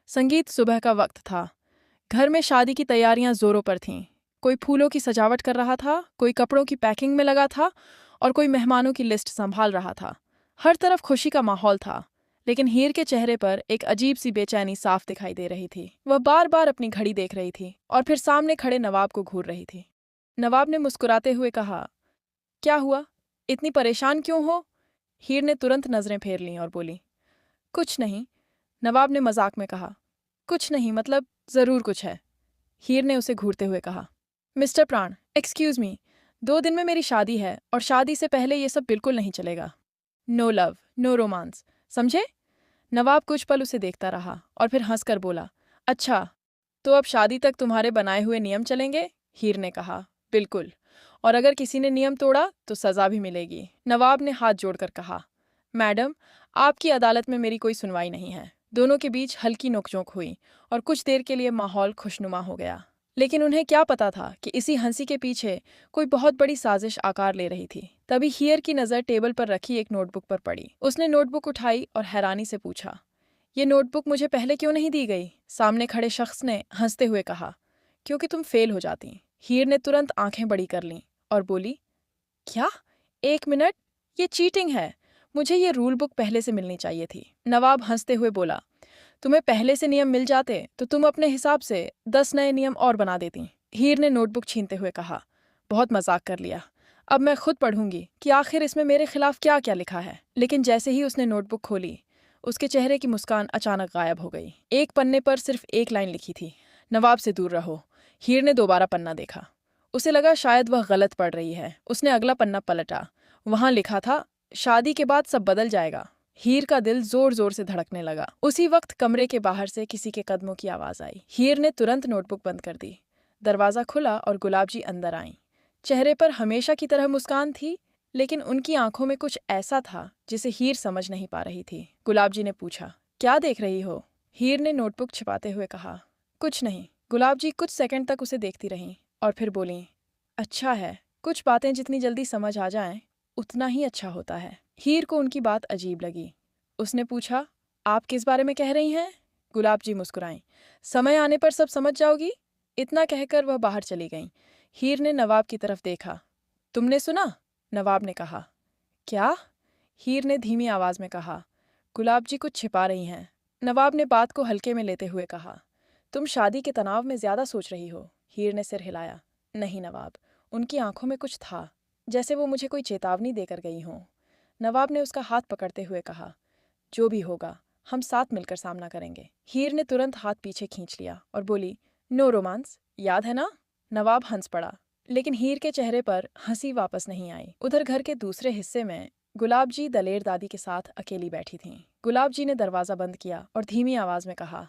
संगीत सुबह का वक्त था। घर में शादी की तैयारियां जोरों पर थीं। कोई फूलों की सजावट कर रहा था, कोई कपड़ों की पैकिंग में लगा था और कोई मेहमानों की लिस्ट संभाल रहा था। हर तरफ खुशी का माहौल था, लेकिन हीर के चेहरे पर एक अजीब सी बेचैनी साफ दिखाई दे रही थी। वह बार बार अपनी घड़ी देख रही थी और फिर सामने खड़े नवाब को घूर रही थी। नवाब ने मुस्कुराते हुए कहा, क्या हुआ? इतनी परेशान क्यों हो? हीर ने तुरंत नजरें फेर लीं और बोली, कुछ नहीं। नवाब ने मजाक में कहा, कुछ नहीं मतलब जरूर कुछ है। हीर ने उसे घूरते हुए कहा, मिस्टर प्राण, एक्सक्यूज मी, 2 दिन में मेरी शादी है और शादी से पहले ये सब बिल्कुल नहीं चलेगा। नो लव, नो रोमांस, समझे? नवाब कुछ पल उसे देखता रहा और फिर हंसकर बोला, अच्छा, तो अब शादी तक तुम्हारे बनाए हुए नियम चलेंगे? हीर ने कहा, बिल्कुल, और अगर किसी ने नियम तोड़ा तो सजा भी मिलेगी। नवाब ने हाथ जोड़कर कहा, मैडम, आपकी अदालत में मेरी कोई सुनवाई नहीं है। दोनों के बीच हल्की नोकझोंक हुई और कुछ देर के लिए माहौल खुशनुमा हो गया। लेकिन उन्हें क्या पता था कि इसी हंसी के पीछे कोई बहुत बड़ी साजिश आकार ले रही थी। तभी हीर की नज़र टेबल पर रखी एक नोटबुक पर पड़ी। उसने नोटबुक उठाई और हैरानी से पूछा, ये नोटबुक मुझे पहले क्यों नहीं दी गई? सामने खड़े शख्स ने हंसते हुए कहा, क्योंकि तुम फेल हो जाती। हीर ने तुरंत आंखें बड़ी कर लीं और बोली, क्या? 1 मिनट, ये चीटिंग है। मुझे ये रूल बुक पहले से मिलनी चाहिए थी। नवाब हंसते हुए बोला, तुम्हें पहले से नियम मिल जाते तो तुम अपने हिसाब से 10 नए नियम और बना देती। हीर ने नोटबुक छीनते हुए कहा, बहुत मजाक कर लिया। अब मैं खुद पढ़ूंगी कि आखिर इसमें मेरे खिलाफ क्या क्या लिखा है। लेकिन जैसे ही उसने नोटबुक खोली, उसके चेहरे की मुस्कान अचानक गायब हो गई। एक पन्ने पर सिर्फ एक लाइन लिखी थी, नवाब से दूर रहो। हीर ने दोबारा पन्ना देखा। उसे लगा शायद वह गलत पढ़ रही है। उसने अगला पन्ना पलटा। वहां लिखा था, शादी के बाद सब बदल जाएगा। हीर का दिल जोर जोर से धड़कने लगा। उसी वक्त कमरे के बाहर से किसी के कदमों की आवाज आई। हीर ने तुरंत नोटबुक बंद कर दी। दरवाजा खुला और गुलाब जी अंदर आईं। चेहरे पर हमेशा की तरह मुस्कान थी, लेकिन उनकी आंखों में कुछ ऐसा था जिसे हीर समझ नहीं पा रही थी। गुलाब जी ने पूछा, क्या देख रही हो? हीर ने नोटबुक छिपाते हुए कहा, कुछ नहीं। गुलाब जी कुछ सेकंड तक उसे देखती रहीं और फिर बोलीं, अच्छा है, कुछ बातें जितनी जल्दी समझ आ जाएं उतना ही अच्छा होता है। हीर को उनकी बात अजीब लगी। उसने पूछा, आप किस बारे में कह रही हैं? गुलाब जी मुस्कुराईं, समय आने पर सब समझ जाओगी। इतना कहकर वह बाहर चली गईं। हीर ने नवाब की तरफ देखा। तुमने सुना? नवाब ने कहा। क्या? हीर ने धीमी आवाज में कहा। गुलाब जी कुछ छिपा रही हैं। नवाब ने बात को हल्के में लेते हुए कहा, तुम शादी के तनाव में ज्यादा सोच रही हो। हीर ने सिर हिलाया। नहीं नवाब, उनकी आंखों में कुछ था, जैसे वो मुझे कोई चेतावनी देकर गई हों। नवाब ने उसका हाथ पकड़ते हुए कहा, जो भी होगा हम साथ मिलकर सामना करेंगे। हीर ने तुरंत हाथ पीछे खींच लिया और बोली, नो रोमांस, याद है ना? नवाब हंस पड़ा, लेकिन हीर के चेहरे पर हंसी वापस नहीं आई। उधर घर के दूसरे हिस्से में गुलाब जी दलेर दादी के साथ अकेली बैठी थीं। गुलाब जी ने दरवाजा बंद किया और धीमी आवाज में कहा,